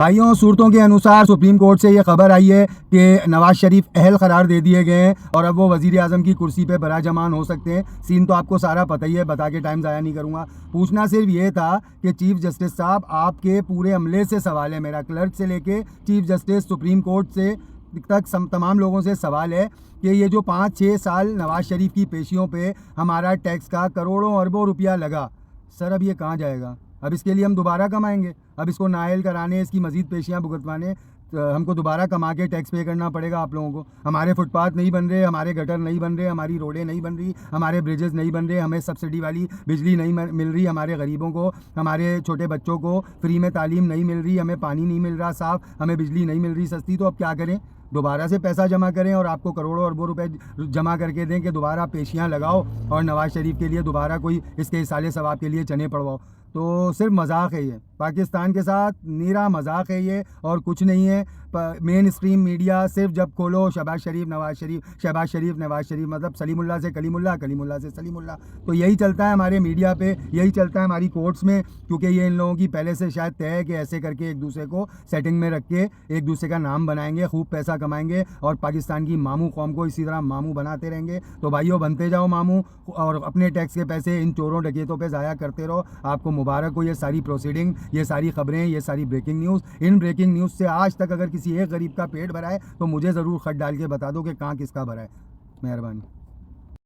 भाइयों, सूरतों के अनुसार सुप्रीम कोर्ट से ये खबर आई है कि नवाज शरीफ अहल करार दे दिए गए हैं और अब वो वजीर आजम की कुर्सी पे बराजमान हो सकते हैं। सीन तो आपको सारा पता ही है, बता के टाइम ज़ाया नहीं करूँगा। पूछना सिर्फ ये था कि चीफ जस्टिस साहब, आपके पूरे अमले से सवाल है मेरा, क्लर्क से लेके चीफ जस्टिस सुप्रीम कोर्ट से तक तमाम लोगों से सवाल है कि ये जो 5-6 साल नवाज शरीफ की पेशियों पे हमारा टैक्स का करोड़ों अरबों रुपया लगा, सर अब ये कहाँ जाएगा? अब इसके लिए हम दोबारा कमाएंगे? अब इसको नायल कराने, इसकी मज़ीद पेशियाँ भुगतवाने हमको दोबारा कमा के टैक्स पे करना पड़ेगा आप लोगों को। हमारे फुटपाथ नहीं बन रहे, हमारे गटर नहीं बन रहे, हमारी रोडें नहीं बन रही, हमारे ब्रिजेस नहीं बन रहे, हमें सब्सिडी वाली बिजली नहीं मिल रही, हमारे गरीबों को, हमारे छोटे बच्चों को फ्री में तालीम नहीं मिल रही, हमें पानी नहीं मिल रहा साफ़, हमें बिजली नहीं मिल रही सस्ती। तो अब क्या करें? दोबारा से पैसा जमा करें और आपको करोड़ों अरबों रुपए जमा करके दें कि दोबारा पेशियाँ लगाओ और नवाज शरीफ के लिए दोबारा कोई इसके इसाले सवाब के लिए चने पड़वाओ? तो सिर्फ मजाक है ये, पाकिस्तान के साथ नीरा मजाक है ये और कुछ नहीं है। मेन स्ट्रीम मीडिया सिर्फ जब खोलो शहबाज शरीफ नवाज शरीफ, शहबाज शरीफ नवाज शरीफ, मतलब सलीमुल्लाह से कलीमुल्लाह, कलीमुल्लाह से सलीमुल्लाह। तो यही चलता है हमारे मीडिया पे, यही चलता है हमारी कोर्ट्स में, क्योंकि ये इन लोगों की पहले से शायद तय है कि ऐसे करके एक दूसरे को सेटिंग में रख के एक दूसरे का नाम बनाएंगे, खूब पैसा कमाएंगे और पाकिस्तान की मामू कौम को इसी तरह मामू बनाते रहेंगे। तो भाइयों, बनते जाओ मामू और अपने टैक्स के पैसे इन चोरों डकैतों पे ज़ाया करते रहो। आपको मुबारक हो ये सारी प्रोसीडिंग, ये सारी खबरें, ये सारी ब्रेकिंग न्यूज़। इन ब्रेकिंग न्यूज़ से आज तक अगर किसी एक गरीब का पेट भरा है तो मुझे ज़रूर खत डाल के बता दो कि कहाँ किसका भरा है। मेहरबानी।